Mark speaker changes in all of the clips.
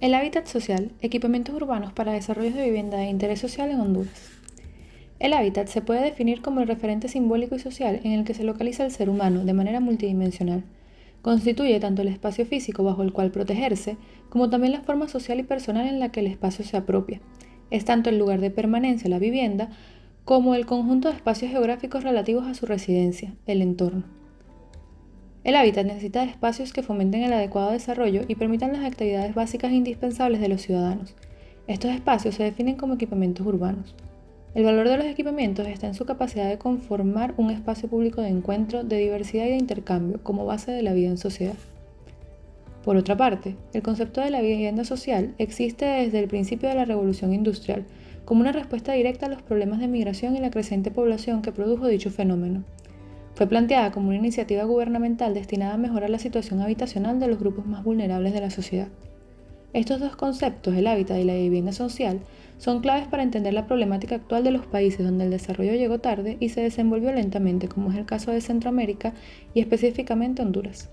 Speaker 1: El hábitat social, equipamientos urbanos para desarrollos de vivienda de interés social en Honduras. El hábitat se puede definir como el referente simbólico y social en el que se localiza el ser humano de manera multidimensional. Constituye tanto el espacio físico bajo el cual protegerse, como también la forma social y personal en la que el espacio se apropia. Es tanto el lugar de permanencia, la vivienda, como el conjunto de espacios geográficos relativos a su residencia, el entorno. El hábitat necesita de espacios que fomenten el adecuado desarrollo y permitan las actividades básicas e indispensables de los ciudadanos. Estos espacios se definen como equipamientos urbanos. El valor de los equipamientos está en su capacidad de conformar un espacio público de encuentro, de diversidad y de intercambio como base de la vida en sociedad. Por otra parte, el concepto de la vivienda social existe desde el principio de la revolución industrial, como una respuesta directa a los problemas de migración y la creciente población que produjo dicho fenómeno. Fue planteada como una iniciativa gubernamental destinada a mejorar la situación habitacional de los grupos más vulnerables de la sociedad. Estos dos conceptos, el hábitat y la vivienda social, son claves para entender la problemática actual de los países donde el desarrollo llegó tarde y se desenvolvió lentamente, como es el caso de Centroamérica y específicamente Honduras.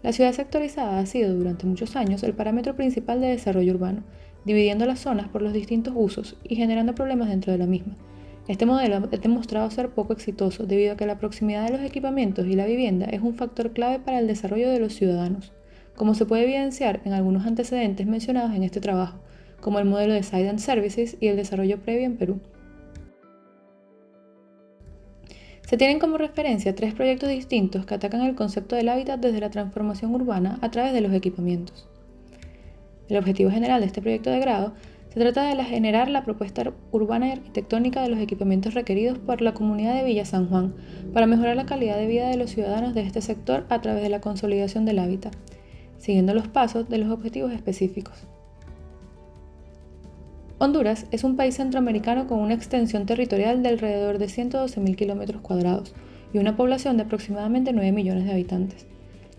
Speaker 1: La ciudad sectorizada ha sido durante muchos años el parámetro principal de desarrollo urbano, dividiendo las zonas por los distintos usos y generando problemas dentro de la misma. Este modelo ha demostrado ser poco exitoso debido a que la proximidad de los equipamientos y la vivienda es un factor clave para el desarrollo de los ciudadanos, como se puede evidenciar en algunos antecedentes mencionados en este trabajo, como el modelo de Site and Services y el desarrollo previo en Perú. Se tienen como referencia tres proyectos distintos que atacan el concepto del hábitat desde la transformación urbana a través de los equipamientos. El objetivo general de este proyecto de grado se trata de generar la propuesta urbana y arquitectónica de los equipamientos requeridos por la comunidad de Villa San Juan para mejorar la calidad de vida de los ciudadanos de este sector a través de la consolidación del hábitat, siguiendo los pasos de los objetivos específicos. Honduras es un país centroamericano con una extensión territorial de alrededor de 112.000 km² y una población de aproximadamente 9 millones de habitantes.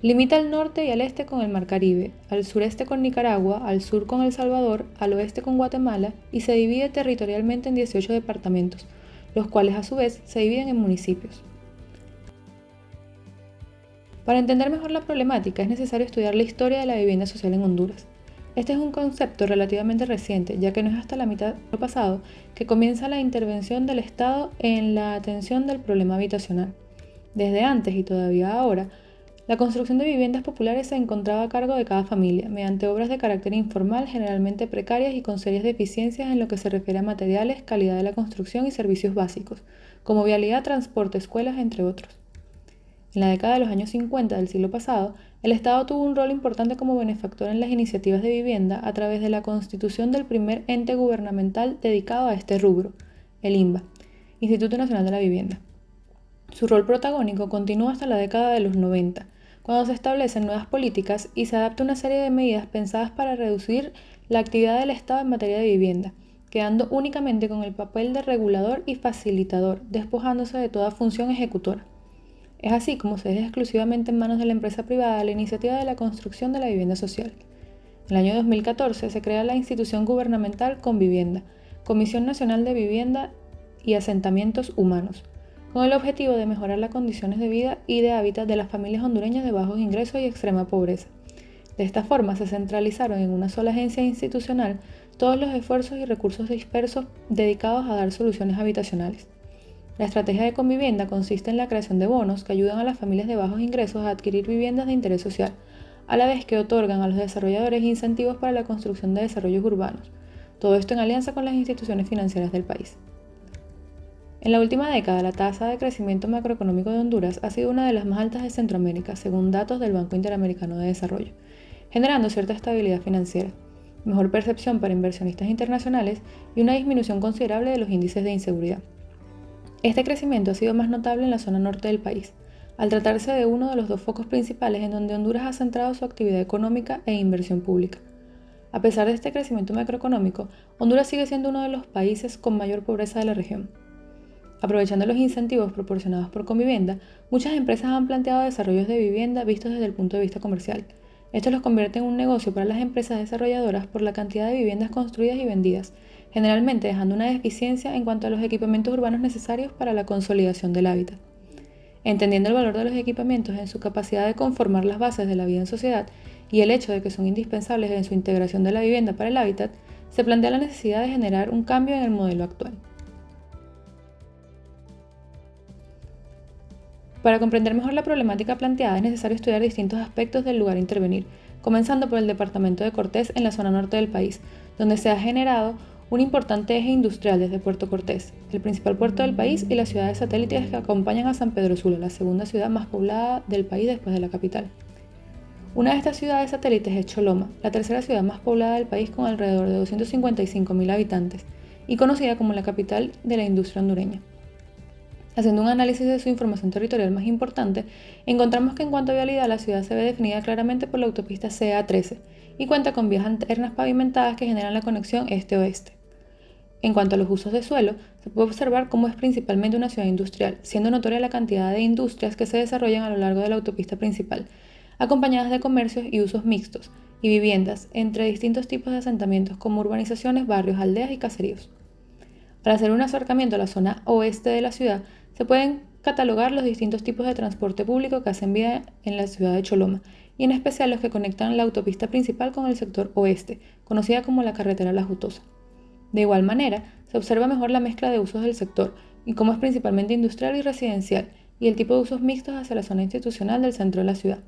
Speaker 1: Limita al norte y al este con el Mar Caribe, al sureste con Nicaragua, al sur con El Salvador, al oeste con Guatemala y se divide territorialmente en 18 departamentos, los cuales a su vez se dividen en municipios. Para entender mejor la problemática es necesario estudiar la historia de la vivienda social en Honduras. Este es un concepto relativamente reciente, ya que no es hasta la mitad del siglo pasado que comienza la intervención del Estado en la atención del problema habitacional. Desde antes y todavía ahora, la construcción de viviendas populares se encontraba a cargo de cada familia, mediante obras de carácter informal, generalmente precarias y con serias deficiencias en lo que se refiere a materiales, calidad de la construcción y servicios básicos, como vialidad, transporte, escuelas, entre otros. En la década de los años 50 del siglo pasado, el Estado tuvo un rol importante como benefactor en las iniciativas de vivienda a través de la constitución del primer ente gubernamental dedicado a este rubro, el INVA, Instituto Nacional de la Vivienda. Su rol protagónico continúa hasta la década de los 90, cuando se establecen nuevas políticas y se adapta una serie de medidas pensadas para reducir la actividad del Estado en materia de vivienda, quedando únicamente con el papel de regulador y facilitador, despojándose de toda función ejecutora. Es así como se deja exclusivamente en manos de la empresa privada la iniciativa de la construcción de la vivienda social. En el año 2014 se crea la institución gubernamental Convivienda, Comisión Nacional de Vivienda y Asentamientos Humanos, con el objetivo de mejorar las condiciones de vida y de hábitat de las familias hondureñas de bajos ingresos y extrema pobreza. De esta forma se centralizaron en una sola agencia institucional todos los esfuerzos y recursos dispersos dedicados a dar soluciones habitacionales. La estrategia de Convivienda consiste en la creación de bonos que ayudan a las familias de bajos ingresos a adquirir viviendas de interés social, a la vez que otorgan a los desarrolladores incentivos para la construcción de desarrollos urbanos, todo esto en alianza con las instituciones financieras del país. En la última década, la tasa de crecimiento macroeconómico de Honduras ha sido una de las más altas de Centroamérica, según datos del Banco Interamericano de Desarrollo, generando cierta estabilidad financiera, mejor percepción para inversionistas internacionales y una disminución considerable de los índices de inseguridad. Este crecimiento ha sido más notable en la zona norte del país, al tratarse de uno de los dos focos principales en donde Honduras ha centrado su actividad económica e inversión pública. A pesar de este crecimiento macroeconómico, Honduras sigue siendo uno de los países con mayor pobreza de la región. Aprovechando los incentivos proporcionados por Convivienda, muchas empresas han planteado desarrollos de vivienda vistos desde el punto de vista comercial. Esto los convierte en un negocio para las empresas desarrolladoras por la cantidad de viviendas construidas y vendidas, generalmente dejando una deficiencia en cuanto a los equipamientos urbanos necesarios para la consolidación del hábitat. Entendiendo el valor de los equipamientos en su capacidad de conformar las bases de la vida en sociedad, y el hecho de que son indispensables en su integración de la vivienda para el hábitat, se plantea la necesidad de generar un cambio en el modelo actual. Para comprender mejor la problemática planteada es necesario estudiar distintos aspectos del lugar a intervenir, comenzando por el departamento de Cortés en la zona norte del país, donde se ha generado un importante eje industrial desde Puerto Cortés, el principal puerto del país, y las ciudades satélites que acompañan a San Pedro Sula, la segunda ciudad más poblada del país después de la capital. Una de estas ciudades satélites es Choloma, la tercera ciudad más poblada del país con alrededor de 255.000 habitantes y conocida como la capital de la industria hondureña. Haciendo un análisis de su información territorial más importante, encontramos que en cuanto a vialidad la ciudad se ve definida claramente por la autopista CA13 y cuenta con vías alternas pavimentadas que generan la conexión este-oeste. En cuanto a los usos de suelo, se puede observar cómo es principalmente una ciudad industrial, siendo notoria la cantidad de industrias que se desarrollan a lo largo de la autopista principal, acompañadas de comercios y usos mixtos, y viviendas entre distintos tipos de asentamientos como urbanizaciones, barrios, aldeas y caseríos. Para hacer un acercamiento a la zona oeste de la ciudad, se pueden catalogar los distintos tipos de transporte público que hacen vida en la ciudad de Choloma, y en especial los que conectan la autopista principal con el sector oeste, conocida como la carretera La Jutosa. De igual manera, se observa mejor la mezcla de usos del sector, y cómo es principalmente industrial y residencial, y el tipo de usos mixtos hacia la zona institucional del centro de la ciudad.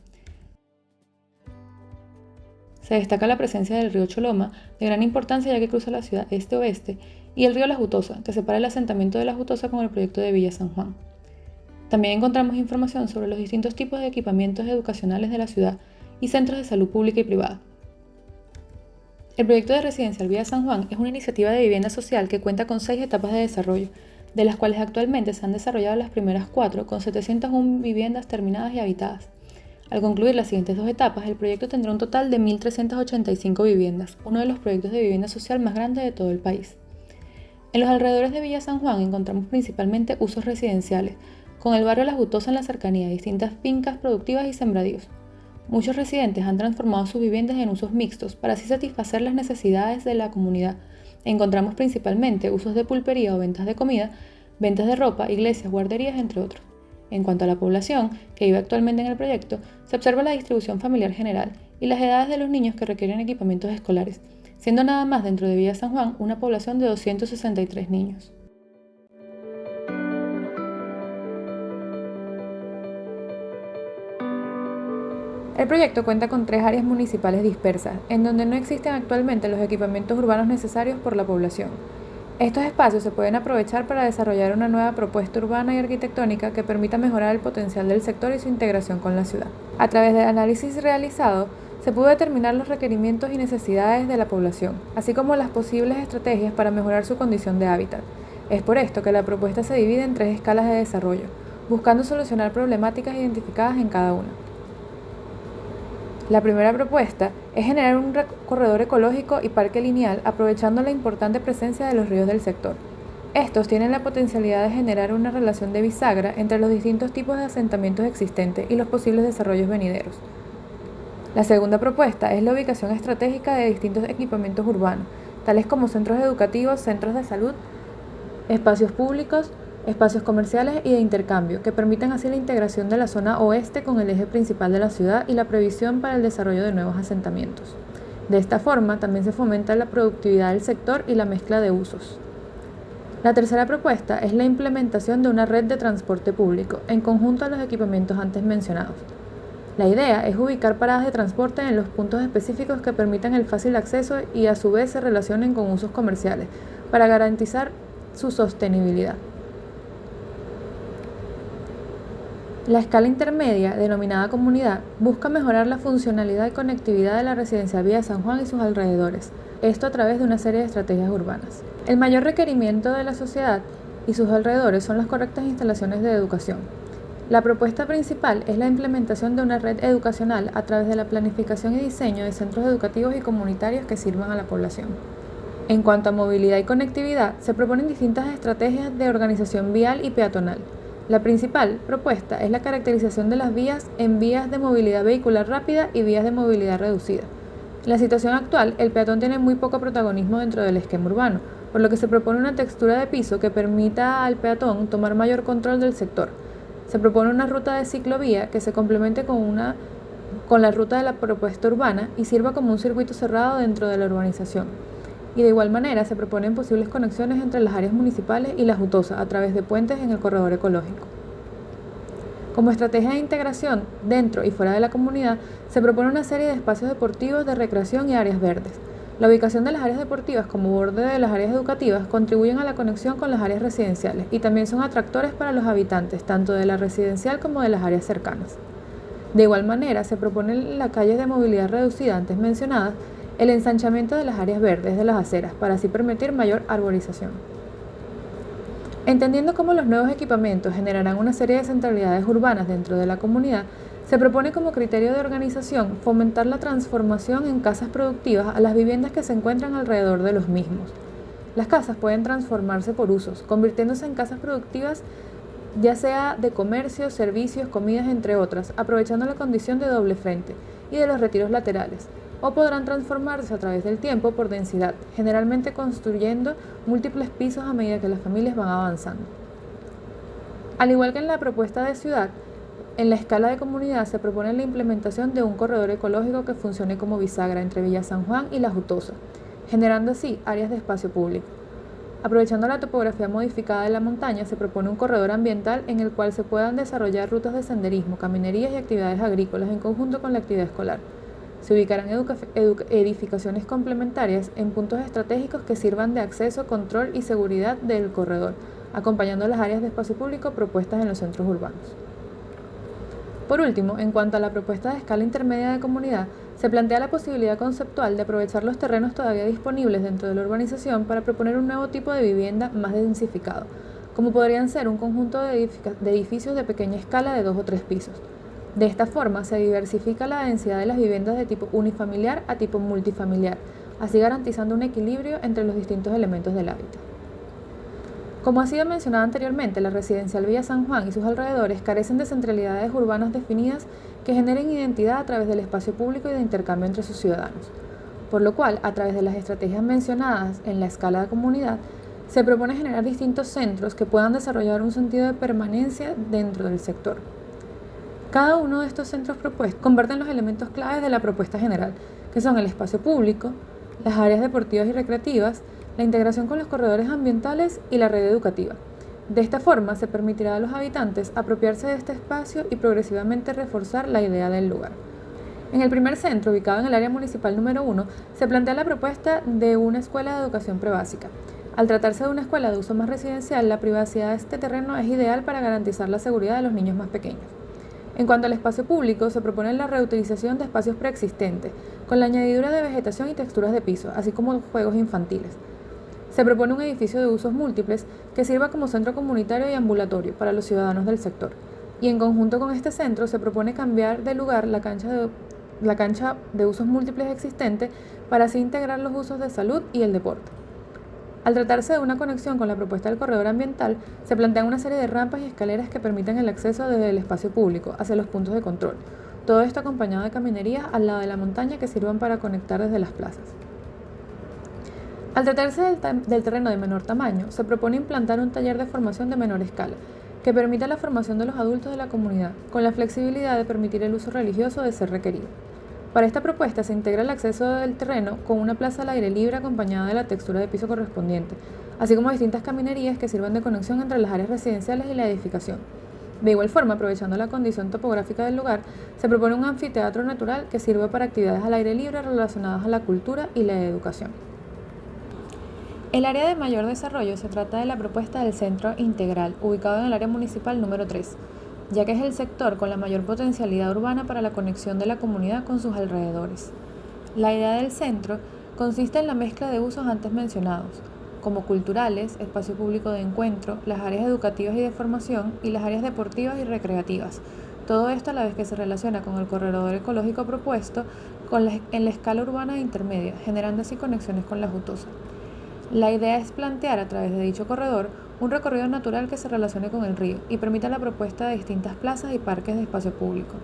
Speaker 1: Se destaca la presencia del río Choloma, de gran importancia ya que cruza la ciudad este-oeste, y el río La Jutosa, que separa el asentamiento de La Jutosa con el proyecto de Villa San Juan. También encontramos información sobre los distintos tipos de equipamientos educacionales de la ciudad y centros de salud pública y privada. El proyecto de residencial Villa San Juan es una iniciativa de vivienda social que cuenta con 6 etapas de desarrollo, de las cuales actualmente se han desarrollado las primeras 4 con 701 viviendas terminadas y habitadas. Al concluir las siguientes 2 etapas, el proyecto tendrá un total de 1.385 viviendas, uno de los proyectos de vivienda social más grandes de todo el país. En los alrededores de Villa San Juan encontramos principalmente usos residenciales, con el barrio La Jutosa en la cercanía de distintas fincas productivas y sembradíos. Muchos residentes han transformado sus viviendas en usos mixtos para así satisfacer las necesidades de la comunidad. Encontramos principalmente usos de pulpería o ventas de comida, ventas de ropa, iglesias, guarderías, entre otros. En cuanto a la población que vive actualmente en el proyecto, se observa la distribución familiar general y las edades de los niños que requieren equipamientos escolares, siendo nada más dentro de Villa San Juan una población de 263 niños. El proyecto cuenta con 3 áreas municipales dispersas, en donde no existen actualmente los equipamientos urbanos necesarios por la población. Estos espacios se pueden aprovechar para desarrollar una nueva propuesta urbana y arquitectónica que permita mejorar el potencial del sector y su integración con la ciudad. A través del análisis realizado, se pudo determinar los requerimientos y necesidades de la población, así como las posibles estrategias para mejorar su condición de hábitat. Es por esto que la propuesta se divide en 3 escalas de desarrollo, buscando solucionar problemáticas identificadas en cada una. La primera propuesta es generar un corredor ecológico y parque lineal aprovechando la importante presencia de los ríos del sector. Estos tienen la potencialidad de generar una relación de bisagra entre los distintos tipos de asentamientos existentes y los posibles desarrollos venideros. La segunda propuesta es la ubicación estratégica de distintos equipamientos urbanos, tales como centros educativos, centros de salud, espacios públicos, espacios comerciales y de intercambio, que permitan así la integración de la zona oeste con el eje principal de la ciudad y la previsión para el desarrollo de nuevos asentamientos. De esta forma, también se fomenta la productividad del sector y la mezcla de usos. La tercera propuesta es la implementación de una red de transporte público, en conjunto a los equipamientos antes mencionados. La idea es ubicar paradas de transporte en los puntos específicos que permitan el fácil acceso y a su vez se relacionen con usos comerciales, para garantizar su sostenibilidad. La escala intermedia, denominada comunidad, busca mejorar la funcionalidad y conectividad de la residencia Villa San Juan y sus alrededores, esto a través de una serie de estrategias urbanas. El mayor requerimiento de la sociedad y sus alrededores son las correctas instalaciones de educación. La propuesta principal es la implementación de una red educacional a través de la planificación y diseño de centros educativos y comunitarios que sirvan a la población. En cuanto a movilidad y conectividad, se proponen distintas estrategias de organización vial y peatonal. La principal propuesta es la caracterización de las vías en vías de movilidad vehicular rápida y vías de movilidad reducida. En la situación actual, el peatón tiene muy poco protagonismo dentro del esquema urbano, por lo que se propone una textura de piso que permita al peatón tomar mayor control del sector. Se propone una ruta de ciclovía que se complemente con una con la ruta de la propuesta urbana y sirva como un circuito cerrado dentro de la urbanización. Y de igual manera se proponen posibles conexiones entre las áreas municipales y la Jutosa a través de puentes en el corredor ecológico. Como estrategia de integración dentro y fuera de la comunidad, se propone una serie de espacios deportivos de recreación y áreas verdes. La ubicación de las áreas deportivas como borde de las áreas educativas contribuyen a la conexión con las áreas residenciales y también son atractores para los habitantes, tanto de la residencial como de las áreas cercanas. De igual manera, se propone en las calles de movilidad reducida antes mencionadas el ensanchamiento de las áreas verdes de las aceras para así permitir mayor arborización. Entendiendo cómo los nuevos equipamientos generarán una serie de centralidades urbanas dentro de la comunidad, se propone como criterio de organización fomentar la transformación en casas productivas a las viviendas que se encuentran alrededor de los mismos. Las casas pueden transformarse por usos, convirtiéndose en casas productivas ya sea de comercio, servicios, comidas, entre otras, aprovechando la condición de doble frente y de los retiros laterales, o podrán transformarse a través del tiempo por densidad, generalmente construyendo múltiples pisos a medida que las familias van avanzando. Al igual que en la propuesta de ciudad, en la escala de comunidad se propone la implementación de un corredor ecológico que funcione como bisagra entre Villa San Juan y La Jutosa, generando así áreas de espacio público. Aprovechando la topografía modificada de la montaña, se propone un corredor ambiental en el cual se puedan desarrollar rutas de senderismo, caminerías y actividades agrícolas en conjunto con la actividad escolar. Se ubicarán edificaciones complementarias en puntos estratégicos que sirvan de acceso, control y seguridad del corredor, acompañando las áreas de espacio público propuestas en los centros urbanos. Por último, en cuanto a la propuesta de escala intermedia de comunidad, se plantea la posibilidad conceptual de aprovechar los terrenos todavía disponibles dentro de la urbanización para proponer un nuevo tipo de vivienda más densificado, como podrían ser un conjunto de edificios de pequeña escala de 2 o 3 pisos. De esta forma se diversifica la densidad de las viviendas de tipo unifamiliar a tipo multifamiliar, así garantizando un equilibrio entre los distintos elementos del hábitat. Como ha sido mencionado anteriormente, la residencial Villa San Juan y sus alrededores carecen de centralidades urbanas definidas que generen identidad a través del espacio público y de intercambio entre sus ciudadanos. Por lo cual, a través de las estrategias mencionadas en la escala de comunidad, se propone generar distintos centros que puedan desarrollar un sentido de permanencia dentro del sector. Cada uno de estos centros propuestos comparten los elementos claves de la propuesta general, que son el espacio público, las áreas deportivas y recreativas, la integración con los corredores ambientales y la red educativa. De esta forma se permitirá a los habitantes apropiarse de este espacio y progresivamente reforzar la idea del lugar. En el primer centro, ubicado en el área municipal número 1, se plantea la propuesta de una escuela de educación prebásica. Al tratarse de una escuela de uso más residencial, la privacidad de este terreno es ideal para garantizar la seguridad de los niños más pequeños. En cuanto al espacio público, se propone la reutilización de espacios preexistentes, con la añadidura de vegetación y texturas de piso, así como juegos infantiles. Se propone un edificio de usos múltiples que sirva como centro comunitario y ambulatorio para los ciudadanos del sector. Y en conjunto con este centro se propone cambiar de lugar la cancha de usos múltiples existente para así integrar los usos de salud y el deporte. Al tratarse de una conexión con la propuesta del corredor ambiental, se plantean una serie de rampas y escaleras que permitan el acceso desde el espacio público hacia los puntos de control. Todo esto acompañado de caminerías al lado de la montaña que sirvan para conectar desde las plazas. Al tratarse del terreno de menor tamaño, se propone implantar un taller de formación de menor escala, que permita la formación de los adultos de la comunidad, con la flexibilidad de permitir el uso religioso de ser requerido. Para esta propuesta se integra el acceso del terreno con una plaza al aire libre acompañada de la textura de piso correspondiente, así como distintas caminerías que sirvan de conexión entre las áreas residenciales y la edificación. De igual forma, aprovechando la condición topográfica del lugar, se propone un anfiteatro natural que sirva para actividades al aire libre relacionadas a la cultura y la educación. El área de mayor desarrollo se trata de la propuesta del Centro Integral, ubicado en el área municipal número 3, ya que es el sector con la mayor potencialidad urbana para la conexión de la comunidad con sus alrededores. La idea del centro consiste en la mezcla de usos antes mencionados, como culturales, espacio público de encuentro, las áreas educativas y de formación y las áreas deportivas y recreativas. Todo esto a la vez que se relaciona con el corredor ecológico propuesto en la escala urbana intermedia, generando así conexiones con la Jutosa. La idea es plantear a través de dicho corredor un recorrido natural que se relacione con el río y permita la propuesta de distintas plazas y parques de espacio público.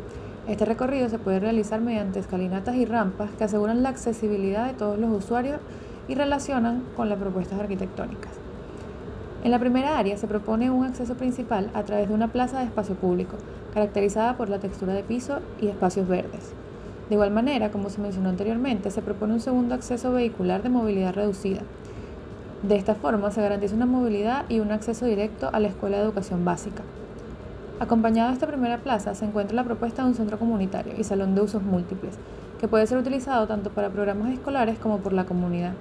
Speaker 1: Este recorrido se puede realizar mediante escalinatas y rampas que aseguran la accesibilidad de todos los usuarios y relacionan con las propuestas arquitectónicas. En la primera área se propone un acceso principal a través de una plaza de espacio público, caracterizada por la textura de piso y espacios verdes. De igual manera, como se mencionó anteriormente, se propone un segundo acceso vehicular de movilidad reducida. De esta forma se garantiza una movilidad y un acceso directo a la Escuela de Educación Básica. Acompañado de esta primera plaza se encuentra la propuesta de un centro comunitario y salón de usos múltiples, que puede ser utilizado tanto para programas escolares como por la comunidad.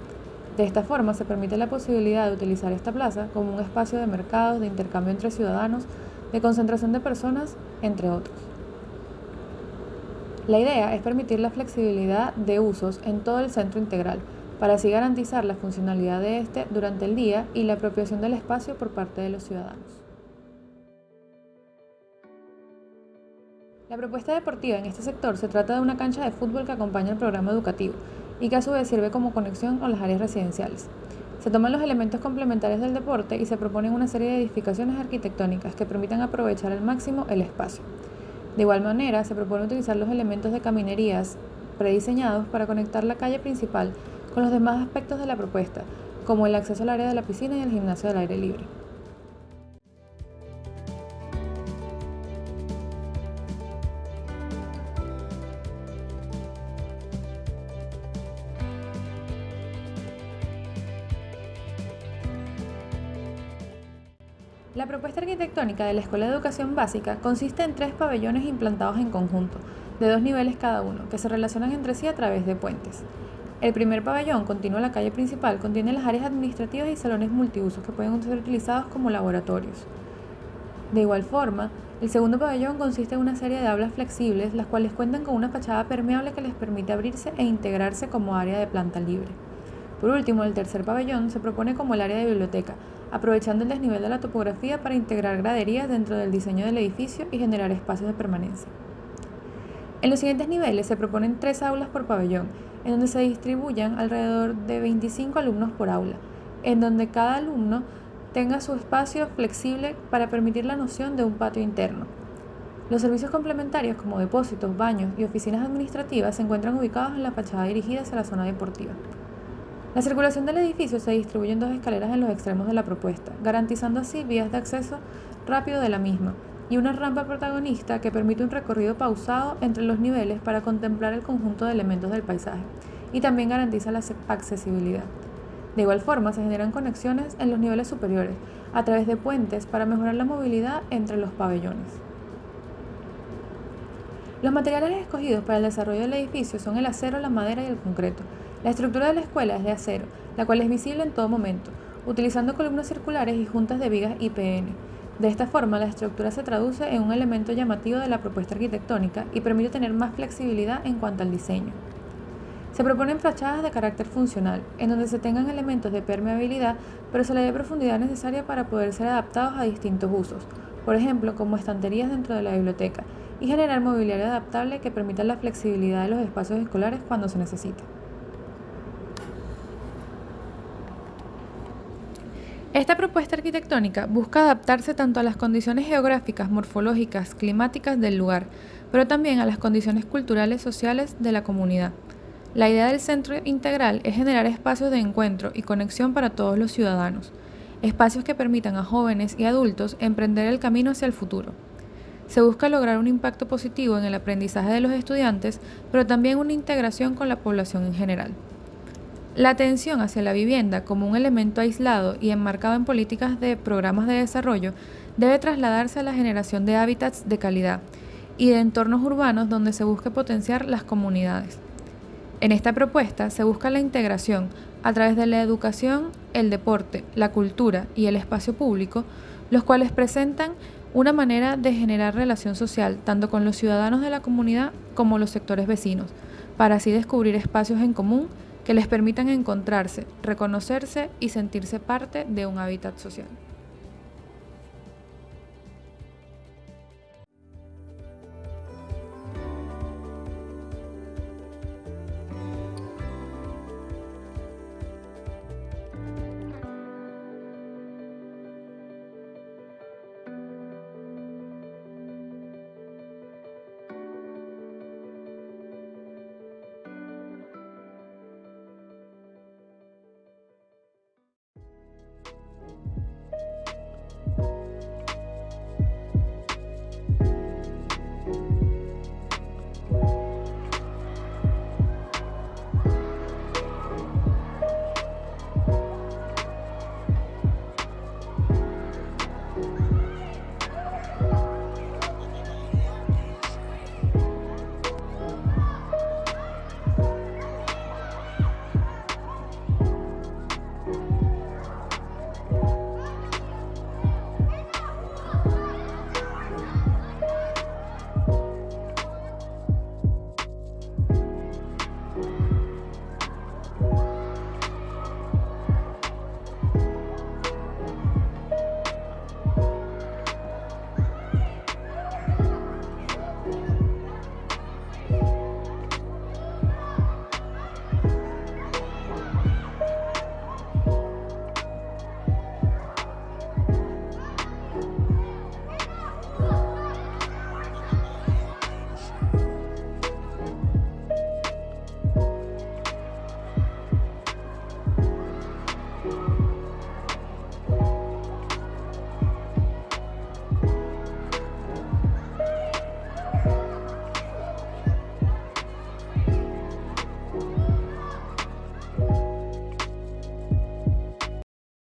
Speaker 1: De esta forma se permite la posibilidad de utilizar esta plaza como un espacio de mercados, de intercambio entre ciudadanos, de concentración de personas, entre otros. La idea es permitir la flexibilidad de usos en todo el centro integral, para así garantizar la funcionalidad de este durante el día y la apropiación del espacio por parte de los ciudadanos. La propuesta deportiva en este sector se trata de una cancha de fútbol que acompaña el programa educativo y que a su vez sirve como conexión con las áreas residenciales. Se toman los elementos complementarios del deporte y se proponen una serie de edificaciones arquitectónicas que permitan aprovechar al máximo el espacio. De igual manera, se propone utilizar los elementos de caminerías prediseñados para conectar la calle principal con los demás aspectos de la propuesta, como el acceso al área de la piscina y el gimnasio del aire libre. La propuesta arquitectónica de la Escuela de Educación Básica consiste en 3 pabellones implantados en conjunto, de 2 niveles cada uno, que se relacionan entre sí a través de puentes. El primer pabellón, continuo a la calle principal, contiene las áreas administrativas y salones multiusos que pueden ser utilizados como laboratorios. De igual forma, el segundo pabellón consiste en una serie de aulas flexibles, las cuales cuentan con una fachada permeable que les permite abrirse e integrarse como área de planta libre. Por último, el tercer pabellón se propone como el área de biblioteca, aprovechando el desnivel de la topografía para integrar graderías dentro del diseño del edificio y generar espacios de permanencia. En los siguientes niveles se proponen 3 aulas por pabellón, en donde se distribuyan alrededor de 25 alumnos por aula, en donde cada alumno tenga su espacio flexible para permitir la noción de un patio interno. Los servicios complementarios como depósitos, baños y oficinas administrativas se encuentran ubicados en la fachada dirigida hacia la zona deportiva. La circulación del edificio se distribuye en 2 escaleras en los extremos de la propuesta, garantizando así vías de acceso rápido de la misma y una rampa protagonista que permite un recorrido pausado entre los niveles para contemplar el conjunto de elementos del paisaje y también garantiza la accesibilidad. De igual forma, se generan conexiones en los niveles superiores a través de puentes para mejorar la movilidad entre los pabellones. Los materiales escogidos para el desarrollo del edificio son el acero, la madera y el concreto. La estructura de la escuela es de acero, la cual es visible en todo momento, utilizando columnas circulares y juntas de vigas IPN. De esta forma, la estructura se traduce en un elemento llamativo de la propuesta arquitectónica y permite tener más flexibilidad en cuanto al diseño. Se proponen fachadas de carácter funcional, en donde se tengan elementos de permeabilidad, pero se le dé profundidad necesaria para poder ser adaptados a distintos usos, por ejemplo, como estanterías dentro de la biblioteca, y generar mobiliario adaptable que permita la flexibilidad de los espacios escolares cuando se necesite. Esta propuesta arquitectónica busca adaptarse tanto a las condiciones geográficas, morfológicas, climáticas del lugar, pero también a las condiciones culturales y sociales de la comunidad. La idea del centro integral es generar espacios de encuentro y conexión para todos los ciudadanos, espacios que permitan a jóvenes y adultos emprender el camino hacia el futuro. Se busca lograr un impacto positivo en el aprendizaje de los estudiantes, pero también una integración con la población en general. La atención hacia la vivienda como un elemento aislado y enmarcado en políticas de programas de desarrollo debe trasladarse a la generación de hábitats de calidad y de entornos urbanos donde se busque potenciar las comunidades. En esta propuesta se busca la integración a través de la educación, el deporte, la cultura y el espacio público, los cuales presentan una manera de generar relación social tanto con los ciudadanos de la comunidad como los sectores vecinos, para así descubrir espacios en común que les permitan encontrarse, reconocerse y sentirse parte de un hábitat social.